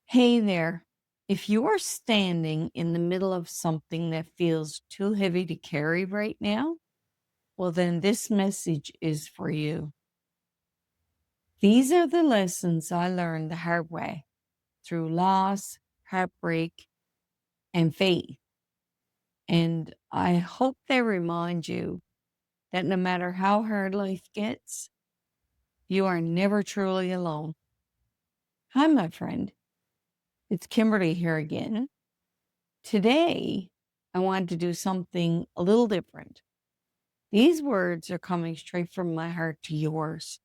Hey there. If you are standing in the middle of something that feels too heavy to carry right now, well, then this message is for you. These are the lessons I learned the hard way through loss, heartbreak, and faith. And I hope they remind you that no matter how hard life gets, you are never truly alone. Hi, my friend. It's Kimberly here again. Today, I wanted to do something a little different. These words are coming straight from my heart to yours.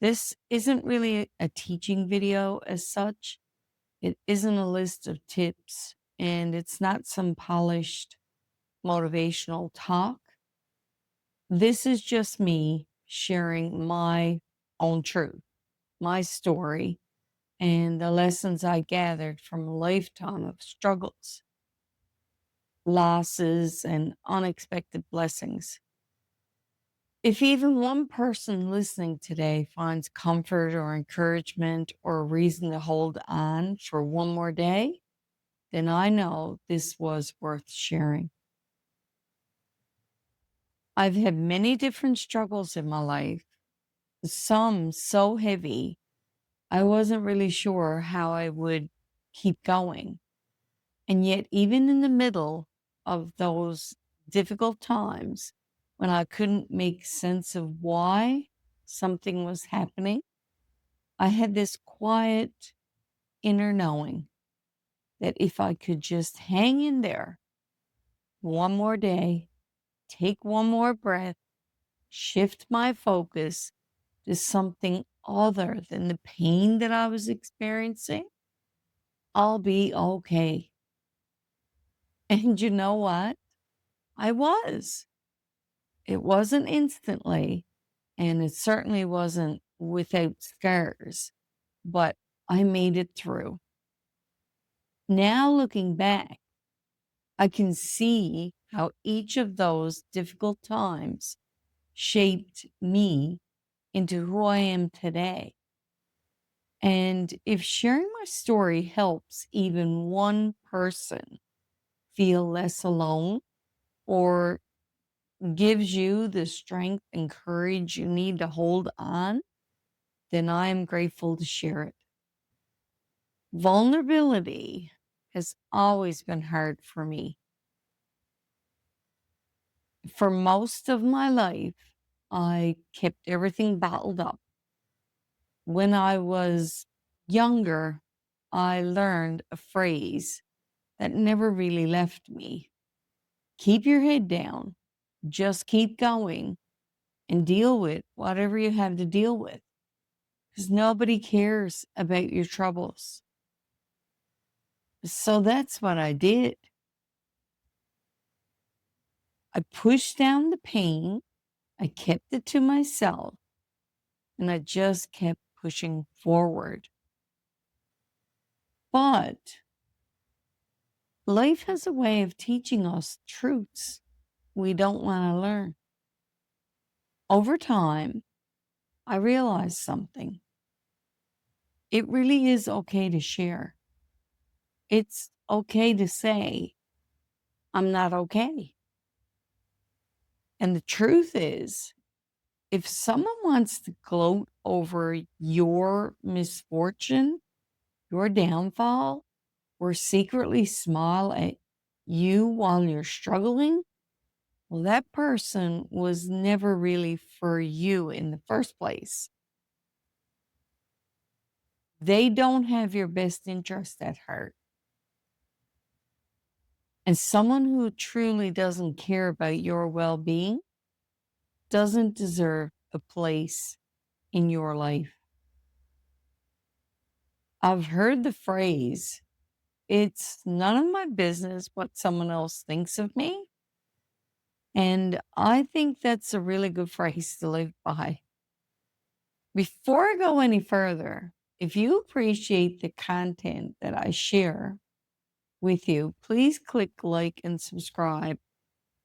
This isn't really a teaching video as such. It isn't a list of tips, and it's not some polished motivational talk. This is just me sharing my own truth, my story, and the lessons I gathered from a lifetime of struggles, losses, and unexpected blessings. If even one person listening today finds comfort or encouragement or a reason to hold on for one more day, then I know this was worth sharing. I've had many different struggles in my life, some so heavy, I wasn't really sure how I would keep going. And yet, even in the middle of those difficult times when I couldn't make sense of why something was happening, I had this quiet inner knowing that if I could just hang in there one more day, take one more breath, shift my focus to something other than the pain that I was experiencing, I'll be okay. And you know what? I was. It wasn't instantly, and it certainly wasn't without scars, but I made it through. Now, looking back, I can see how each of those difficult times shaped me into who I am today. And if sharing my story helps even one person feel less alone or gives you the strength and courage you need to hold on, then I am grateful to share it. Vulnerability has always been hard for me. For most of my life, I kept everything bottled up. When I was younger, I learned a phrase that never really left me. Keep your head down, just keep going and deal with whatever you have to deal with because nobody cares about your troubles. So that's what I did. I pushed down the pain, I kept it to myself, and I just kept pushing forward. But life has a way of teaching us truths we don't want to learn. Over time, I realized something. It really is okay to share. It's okay to say, I'm not okay. And the truth is, if someone wants to gloat over your misfortune, your downfall, or secretly smile at you while you're struggling, well, that person was never really for you in the first place. They don't have your best interest at heart. And someone who truly doesn't care about your well being doesn't deserve a place in your life. I've heard the phrase, it's none of my business what someone else thinks of me. And I think that's a really good phrase to live by. Before I go any further, if you appreciate the content that I share with you, please click like and subscribe.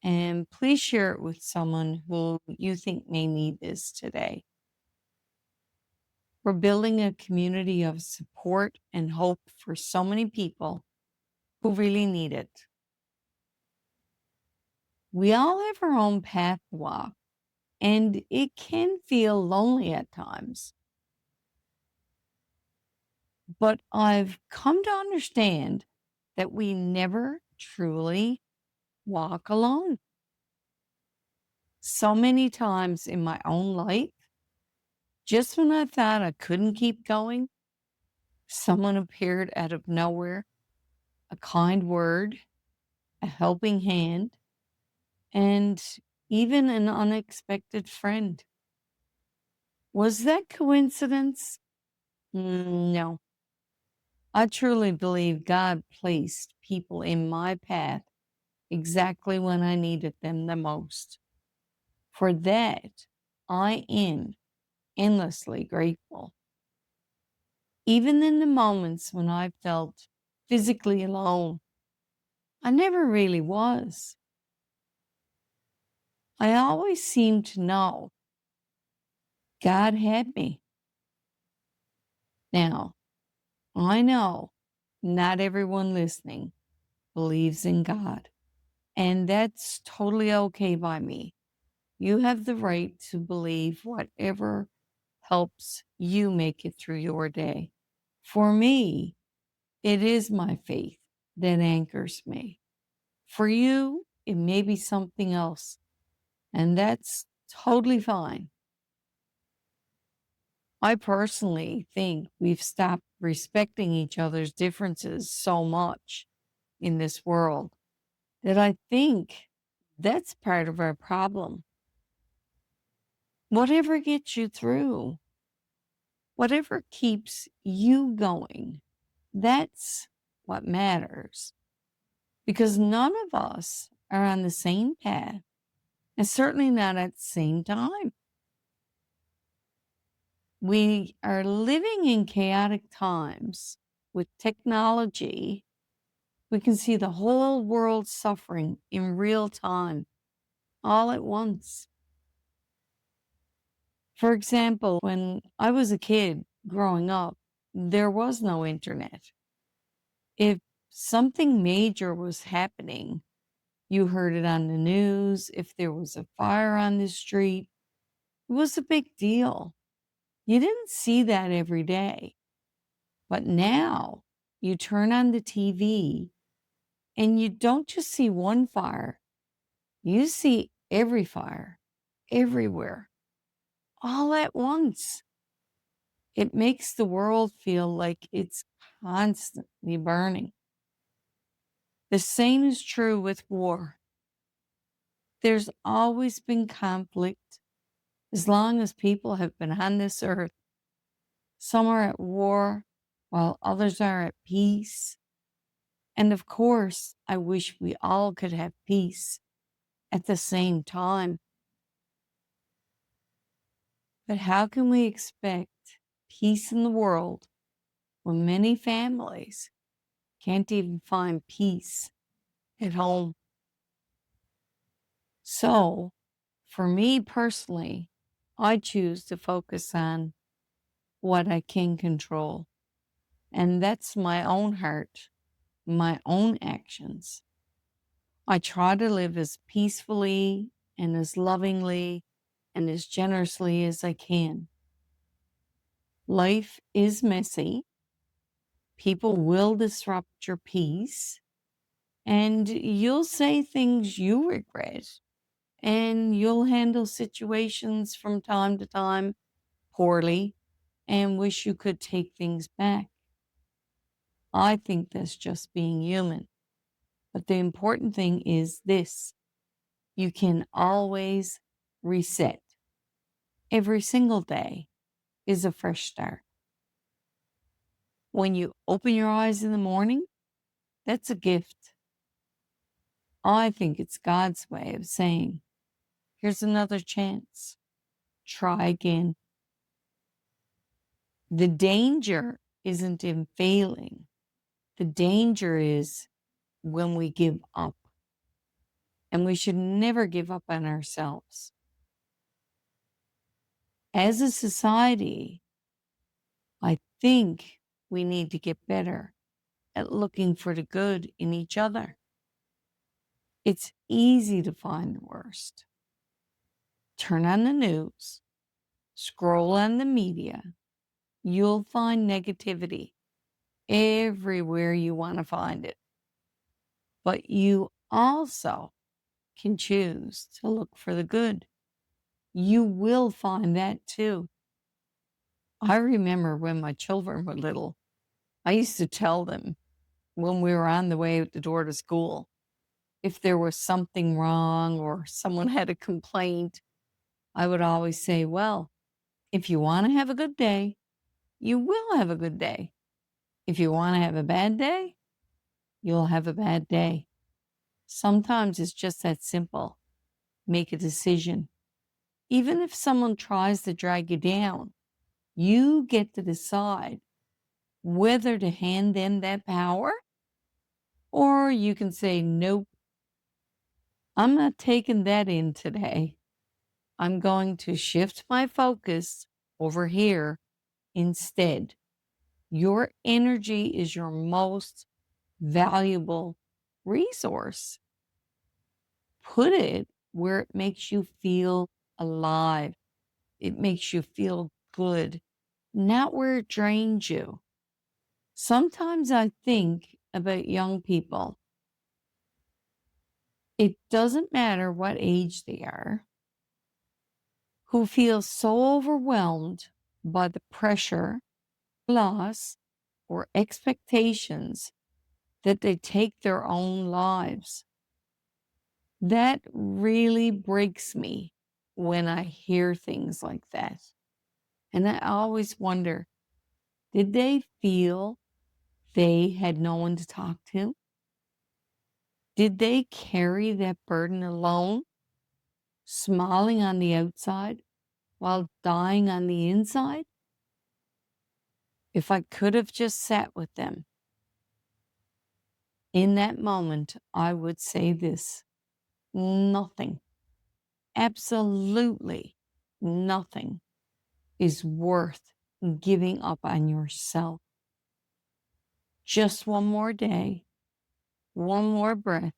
And please share it with someone who you think may need this today. We're building a community of support and hope for so many people who really need it. We all have our own path to walk, and it can feel lonely at times. But I've come to understand that we never truly walk alone. So many times in my own life, just when I thought I couldn't keep going, someone appeared out of nowhere, a kind word, a helping hand, and even an unexpected friend. Was that coincidence? No. I truly believe God placed people in my path exactly when I needed them the most. For that, I am endlessly grateful. Even in the moments when I felt physically alone, I never really was. I always seemed to know God had me. Now, I know not everyone listening believes in God, and that's totally okay by me. You have the right to believe whatever helps you make it through your day. For me, it is my faith that anchors me. For you, it may be something else, and that's totally fine. I personally think we've stopped respecting each other's differences so much in this world that I think that's part of our problem. Whatever gets you through, whatever keeps you going, that's what matters. Because none of us are on the same path, and certainly not at the same time. We are living in chaotic times with technology. We can see the whole world suffering in real time, all at once. For example, when I was a kid growing up, there was no internet. If something major was happening, you heard it on the news. If there was a fire on the street, it was a big deal. You didn't see that every day. But now you turn on the TV and you don't just see one fire, you see every fire, everywhere, all at once. It makes the world feel like it's constantly burning. The same is true with war. There's always been conflict as long as people have been on this earth. Some are at war while others are at peace. And of course, I wish we all could have peace at the same time. But how can we expect peace in the world when many families can't even find peace at home? So, for me personally, I choose to focus on what I can control, and that's my own heart, my own actions. I try to live as peacefully and as lovingly and as generously as I can. Life is messy. People will disrupt your peace, and you'll say things you regret, and you'll handle situations from time to time poorly and wish you could take things back. I think that's just being human. But the important thing is this: you can always reset. Every single day is a fresh start. When you open your eyes in the morning, that's a gift. I think it's God's way of saying, here's another chance. Try again. The danger isn't in failing. The danger is when we give up. And we should never give up on ourselves. As a society, think we need to get better at looking for the good in each other. It's easy to find the worst. Turn on the news, scroll on the media. You'll find negativity everywhere you want to find it. But you also can choose to look for the good. You will find that too. I remember when my children were little, I used to tell them when we were on the way out the door to school, if there was something wrong or someone had a complaint, I would always say, well, if you want to have a good day, you will have a good day. If you want to have a bad day, you'll have a bad day. Sometimes it's just that simple. Make a decision. Even if someone tries to drag you down, you get to decide whether to hand them that power or you can say, nope, I'm not taking that in today. I'm going to shift my focus over here instead. Your energy is your most valuable resource. Put it where it makes you feel alive. It makes you feel good, not where it drains you. Sometimes I think about young people. It doesn't matter what age they are, who feel so overwhelmed by the pressure, loss, or expectations that they take their own lives. That really breaks me when I hear things like that. And I always wonder, did they feel they had no one to talk to? Did they carry that burden alone, smiling on the outside while dying on the inside? If I could have just sat with them in that moment, I would say this: nothing, absolutely nothing is worth giving up on yourself. Just one more day, one more breath,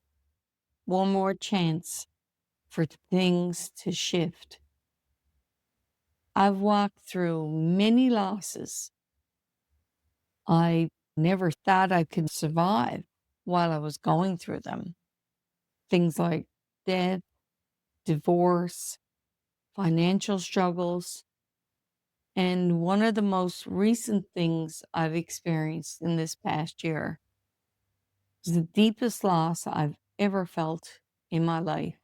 one more chance for things to shift. I've walked through many losses. I never thought I could survive while I was going through them. Things like death, divorce, financial struggles. And one of the most recent things I've experienced in this past year is the deepest loss I've ever felt in my life: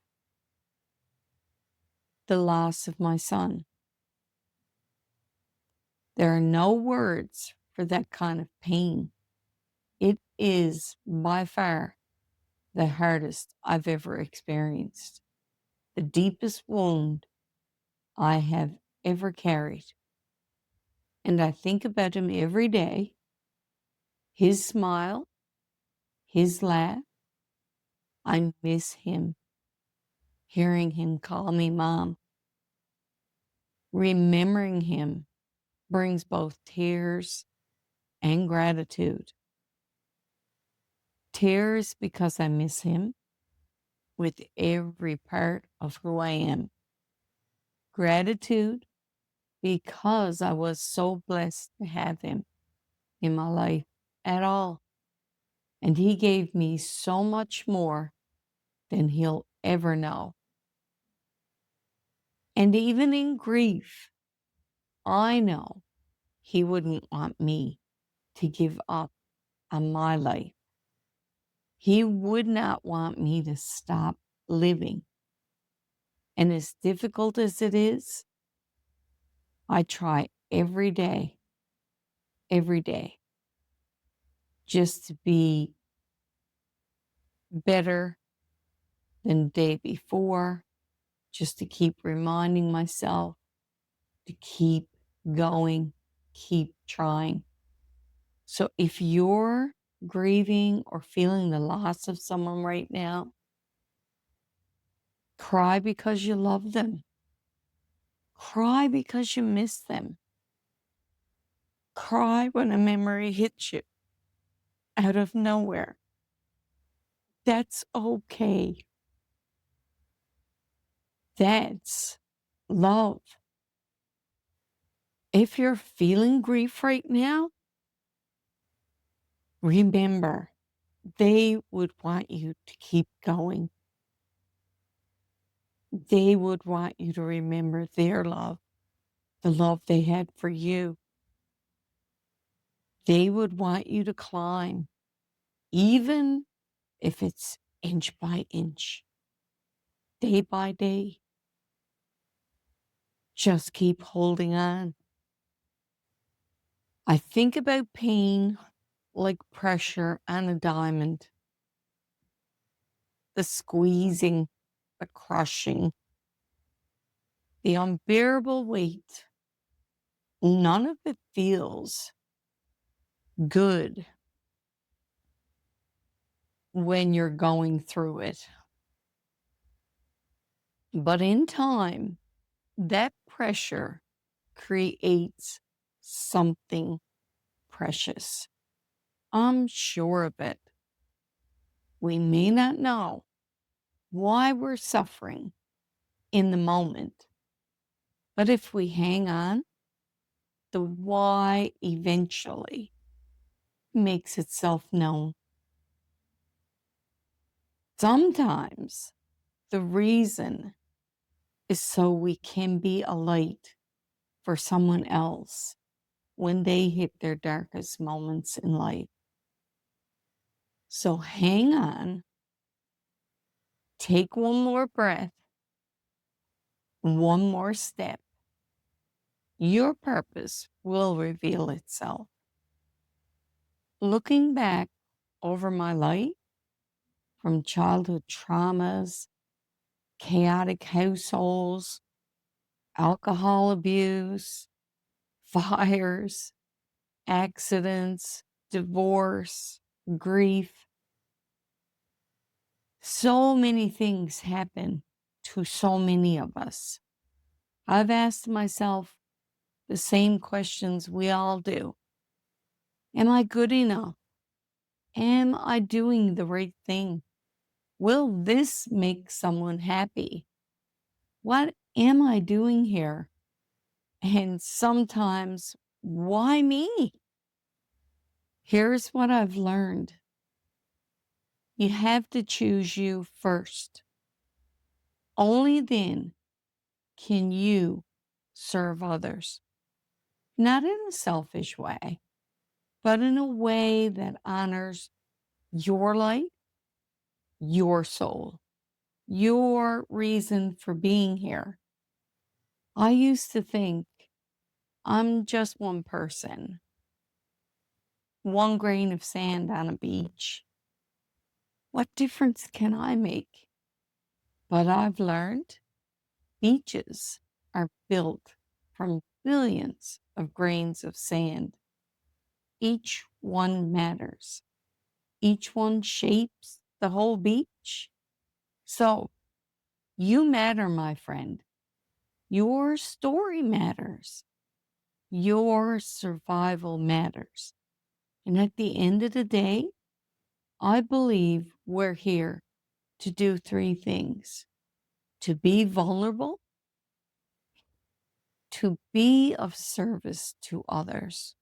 the loss of my son. There are no words for that kind of pain. It is by far the hardest I've ever experienced, the deepest wound I have ever carried. And I think about him every day, his smile, his laugh. I miss him, hearing him call me mom. Remembering him brings both tears and gratitude. Tears because I miss him with every part of who I am. Gratitude because I was so blessed to have him in my life at all. And he gave me so much more than he'll ever know. And even in grief, I know he wouldn't want me to give up on my life. He would not want me to stop living. And as difficult as it is, I try every day, just to be better than the day before, just to keep reminding myself to keep going, keep trying. So if you're grieving or feeling the loss of someone right now, cry because you love them. Cry because you miss them. Cry when a memory hits you out of nowhere. That's okay. That's love. If you're feeling grief right now, remember they would want you to keep going. They would want you to remember their love, the love they had for you. They would want you to climb, even if it's inch by inch, day by day. Just keep holding on. I think about pain like pressure on a diamond, the squeezing, the crushing, the unbearable weight. None of it feels good when you're going through it. But in time, that pressure creates something precious. I'm sure of it. We may not know why we're suffering in the moment, but if we hang on, the why eventually makes itself known. Sometimes the reason is so we can be a light for someone else when they hit their darkest moments in life. So hang on, take one more breath, one more step. Your purpose will reveal itself. Looking back over my life, from childhood traumas, chaotic households, alcohol abuse, fires, accidents, divorce, grief. So many things happen to so many of us. I've asked myself the same questions we all do. Am I good enough? Am I doing the right thing? Will this make someone happy? What am I doing here? And sometimes, why me? Here's what I've learned. You have to choose you first. Only then can you serve others. Not in a selfish way, but in a way that honors your life, your soul, your reason for being here. I used to think I'm just one person, one grain of sand on a beach. What difference can I make? But I've learned beaches are built from billions of grains of sand. Each one matters. Each one shapes the whole beach. So you matter, my friend. Your story matters. Your survival matters. And at the end of the day, I believe we're here to do three things: to be vulnerable, to be of service to others,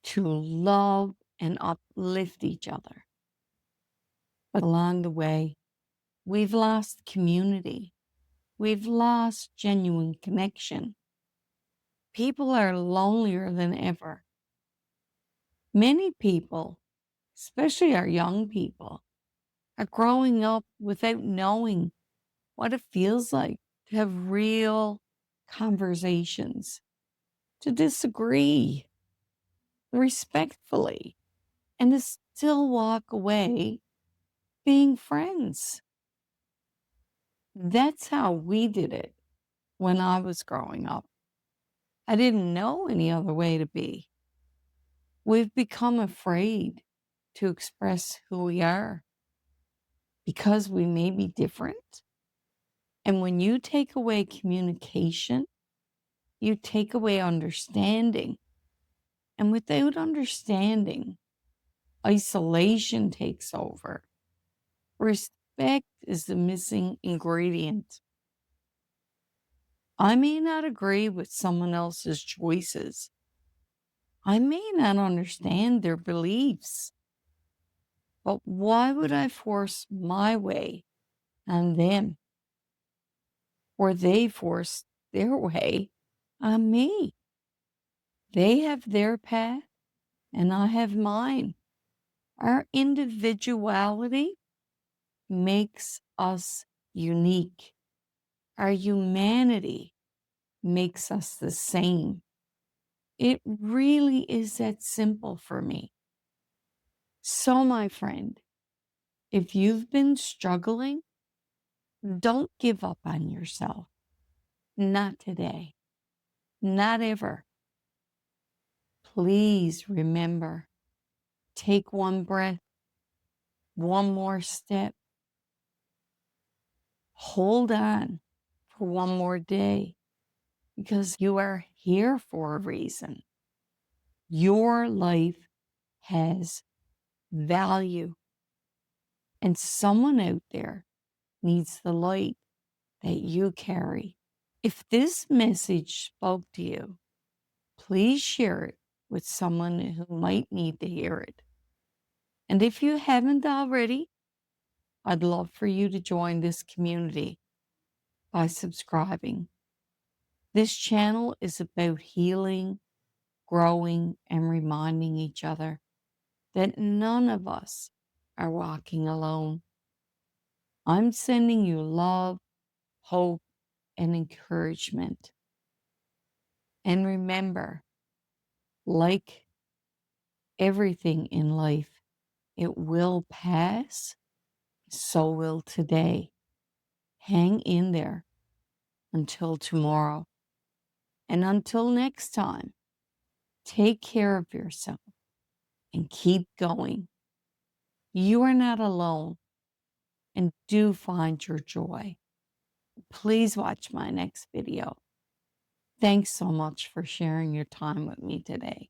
to love and uplift each other. But along the way, we've lost community. We've lost genuine connection. People are lonelier than ever. Many people, especially our young people, are growing up without knowing what it feels like to have real conversations, to disagree respectfully, and to still walk away being friends. That's how we did it when I was growing up. I didn't know any other way to be. We've become afraid to express who we are because we may be different. And when you take away communication, you take away understanding. And without understanding, isolation takes over. Respect is the missing ingredient. I may not agree with someone else's choices. I may not understand their beliefs, but why would I force my way on them or they force their way on me? They have their path and I have mine. Our individuality makes us unique. Our humanity makes us the same. It really is that simple for me. So, my friend, if you've been struggling, don't give up on yourself. Not today. Not ever. Please remember, take one breath, one more step. Hold on for one more day because you are here for a reason. Your life has value, and someone out there needs the light that you carry. If this message spoke to you, please share it with someone who might need to hear it. And if you haven't already, I'd love for you to join this community by subscribing. This channel is about healing, growing, and reminding each other that none of us are walking alone. I'm sending you love, hope, and encouragement. And remember, like everything in life, it will pass, so will today. Hang in there until tomorrow. And until next time, take care of yourself and keep going. You are not alone, and do find your joy. Please watch my next video. Thanks so much for sharing your time with me today.